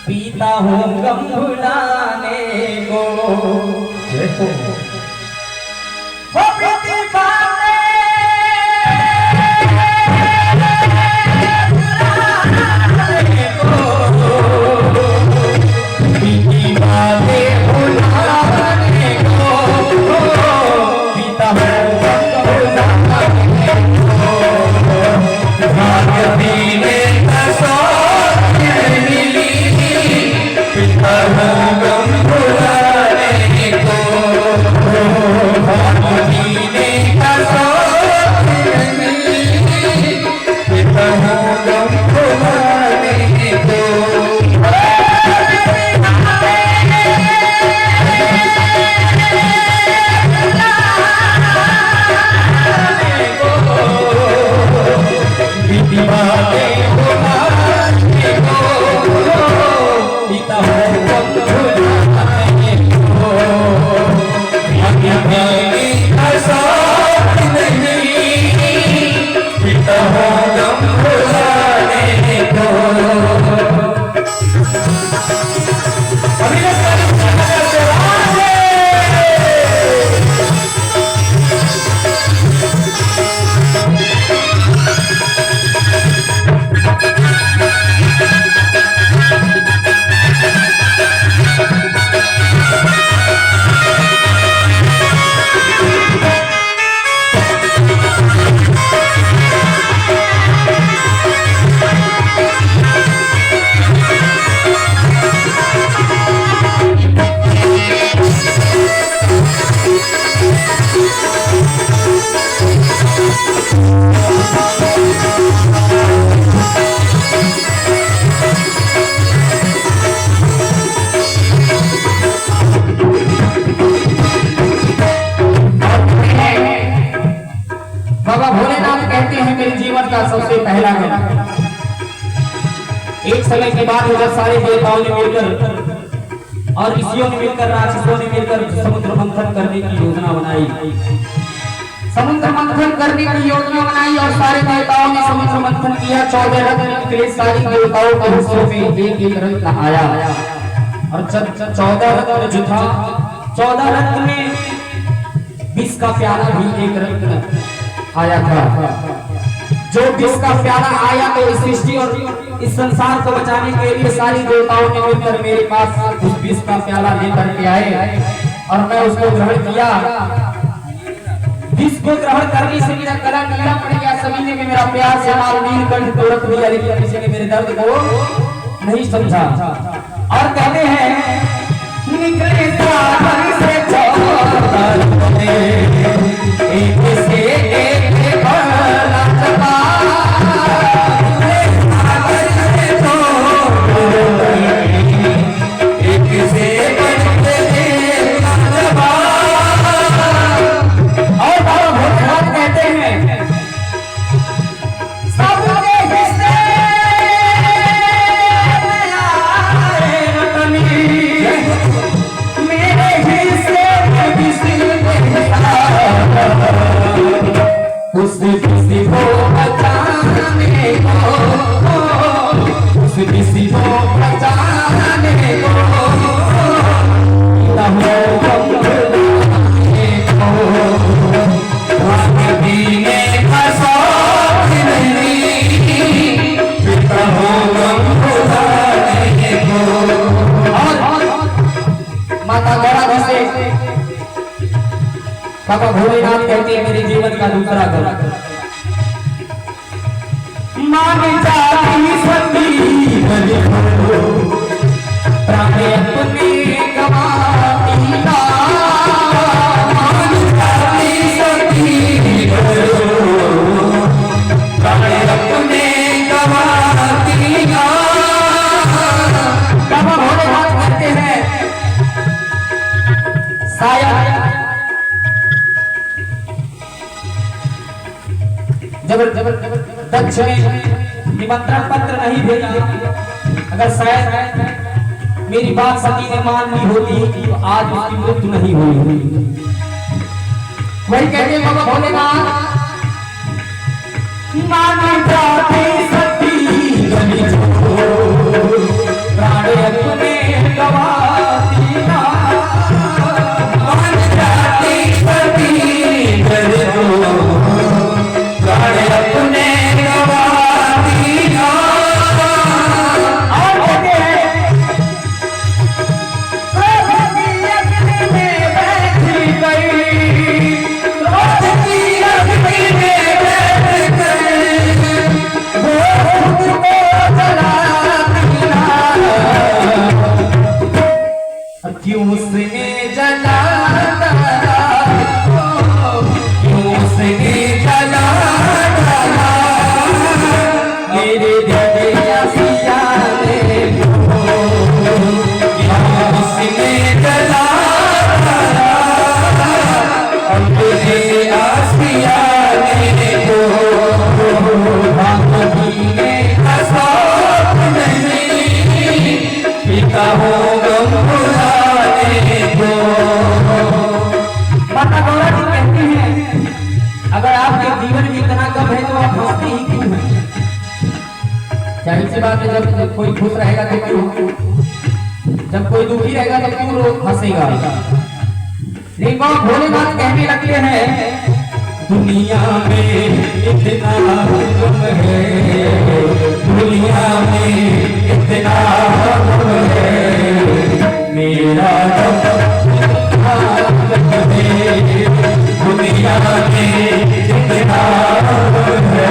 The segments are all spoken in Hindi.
पीता हूँ गम भुलाने को बाबा भोलेनाथ कहते हैं मेरे जीवन का सबसे पहला दिन। एक समय के बाद उधर सारे देवताओं ने मिलकर और ऋषियों ने मिलकर राक्षसों ने मिलकर समुद्र मंथन करने की योजना बनाई। समुद्र मंथन करने की योजना बनाई और सारे देवताओं ने समुद्र मंथन किया। 14 रत्न निकले, सारी देवताओं के हिस्सों में एक एक रत्न आया और 14 रत्न जो था 14 रत्न में विष का प्याला भी एक रत्न आया था। जो विष का प्याला आया तो इस सृष्टि और इस संसार को बचाने के लिए सारी देवताओं ने मिलकर मेरे पास उस विष का प्याला लेकर के आए और मैं उसको ग्रहण किया। विष को ग्रहण करने से मेरा गला नीला पड़ गया। सभी ने मेरा प्यार से माल नीलकंठ को रख दिया, लेकिन किसी ने मेरे दर्द को नहीं समझा और कहते हैं निकले सावन से एक से एक भला चला एक से और बाबा भोलेनाथ कहते हैं सबके हिस्से मेरे हिस्से उस किसी को बचाने को, उस किसी को बचाने को पीने का शौक नहीं, पिता हो माता गौरा से बाबा भोलेनाथ कहते हैं मेरे जीवन का दूसरा घर मान जाती सभी प्राण अपने गवाती ना, मान जाती सभी प्राण अपने गवाती ना। बाबा भोलेनाथ कहते हैं शायद दक्ष ने निमंत्रण पत्र नहीं भेजा, अगर शायद मेरी बात सती ने मान ली होती तो आज उसकी मृत्यु नहीं हुई। वही कहते बाबा भोलेनाथ माने जाते सती गली प्राण अपने गवाती ना मान जाते सती गली प्राण अपने गवाती ना और कहते हैं क्यों उसने जला क्यों उसने जला मेरे दिल आसिया क्यों उसने जला मेरे आसिया को पिता हो माता गौरा जी कहती हैं अगर आपके जीवन में इतना गम है तो आप हंसते ही क्यों हैं? जाहिर सी बात है जब कोई खुश रहेगा तो क्यों, जब कोई दुखी रहेगा तो क्यों लोग हंसेगा। लेकिन भोलेनाथ कहने लगते हैं दुनिया में इतना गम है, दुनिया में इतना गम है, मेरा दुनिया में इतना है,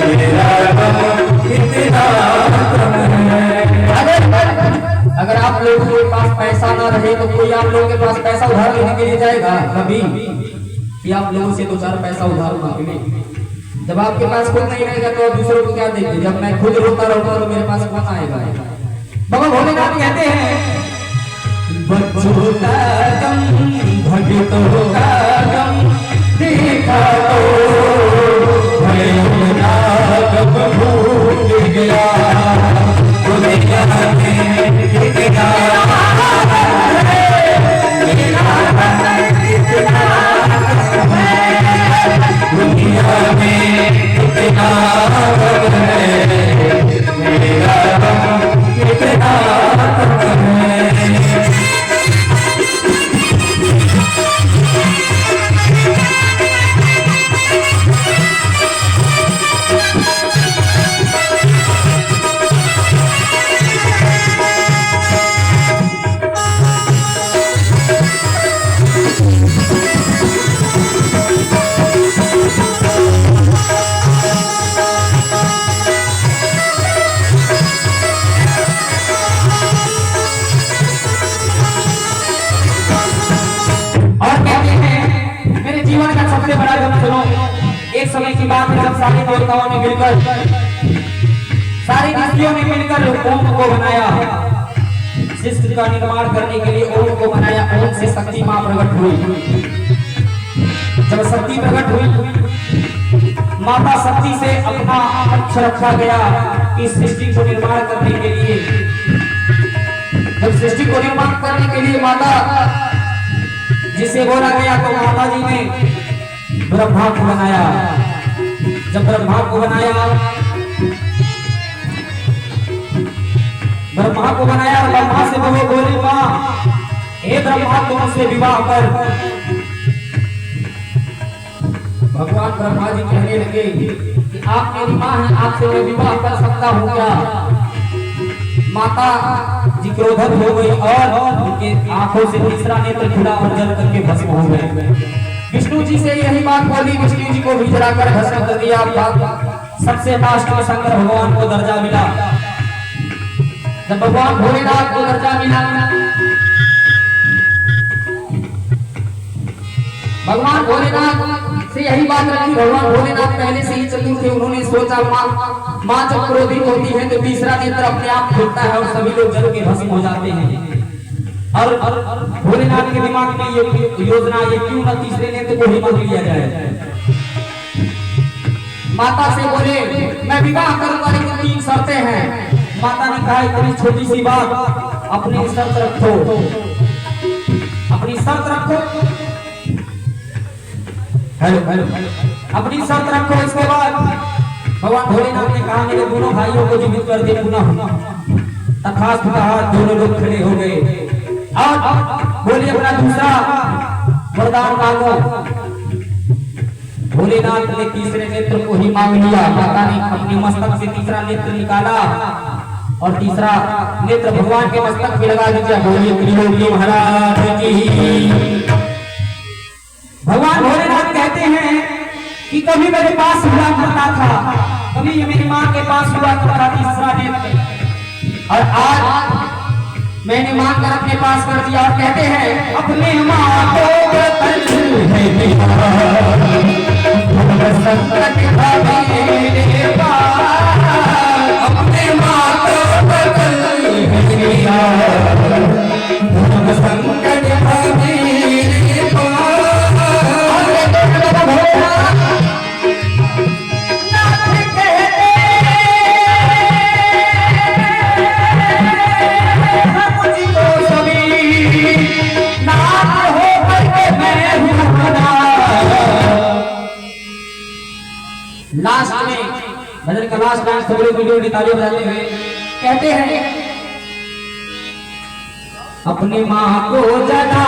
मेरा इतना है। अगर आप लोगों के पास पैसा ना रहे तो कोई आप लोगों के पास पैसा उधार लेने के लिए जाएगा कभी कि आप लोगों से दो चार पैसा उधार मांगने? जब आपके पास खुद नहीं रहेगा तो आप दूसरों को क्या देंगे? जब मैं खुद रोता रहूंगा तो मेरे पास कौन आएगा? बाबा भोलेनाथ कहते हैं बच्चों का गम भगतों का गम देखा तो भोलेनाथ कब भूल गया दुनिया में कितना दुनिया में कितना है, मेरा कितना है। एक समय की बात है जब सारे देवताओं ने मिलकर सारी ऋषियों ने मिलकर ओम को बनाया, सृष्टि का निर्माण करने के लिए ओम को बनाया। ओम से शक्ति मां प्रकट हुई। जब शक्ति प्रकट हुई माता शक्ति से अपना पक्ष रखा गया इस सृष्टि को निर्माण करने के लिए। जब सृष्टि को निर्माण करने के लिए माता जिसे बोला गया तो माता जी ने ब्रह्मा को बनाया। जब ब्रह्मा को बनाया ब्रह्मा से बोली मां हे ब्रह्मा तुमसे विवाह कर। भगवान ब्रह्मा जी कहने लगे कि आप मेरी मां हैं, आपसे मैं विवाह कर सकता हूं क्या? माता जी क्रोधित हो गई और उनके आंखों से तीसरा नेत्र खुला और जल करके भस्म हो गए। विष्णु जी से यही बात बोली, विष्णु जी को भी जलाकर भस्म कर दिया। सबसे लास्ट में शंकर भगवान को दर्जा मिला। जब भगवान भोलेनाथ को दर्जा मिला भगवान भोलेनाथ से यही बात रखी। भगवान भोलेनाथ पहले से ही चतुर थे। उन्होंने सोचा मां जब क्रोधित होती है तो तीसरा नेत्र अपने आप खुलता है और सभी लोग जल के भस्म हो जाते हैं। और भोलेनाथ के दिमाग में ये योजना ये क्यों न तीसरे नेत्र को ही मांग लिया जाए। माता से बोले मैं विवाह करूंगा लेकिन 3 शर्तें हैं। माता ने कहा इतनी छोटी सी बात, अपनी शर्त रखो, अपनी शर्त रखो। हेलो हेलो अपनी शर्त रखो। इसके बाद भगवान भोलेनाथ ने कहा मेरे दोनों भाइयों को जीवित कर दे पुनः। तथास्तु कहा, दोनों लोग खड़े हो गए और बोले अपना दूसरा वरदान मांगो। भोलेनाथ ने तीसरे नेत्र को ही मांग लिया। माता ने अपने मस्तक से तीसरा नेत्र निकाला और तीसरा नेत्र भगवान के मस्तक पे लगा दिया। बोलिए त्रिलोकी महाराज की। भगवान भोलेनाथ कहते हैं कि कभी मेरे पास हुआ करता था, कभी ये मेरी माँ के पास हुआ करता तीसरा नेत्र, और आज मैंने मांग कर अपने पास कर दिया। और कहते हैं अपने माँ को संकट मेरे पास, अपने माँ को संकट लास्ट में भजन का लास्ट लाइन सब लोग वीडियो तालियां बजाते हुए कहते हैं अपनी माँ को जला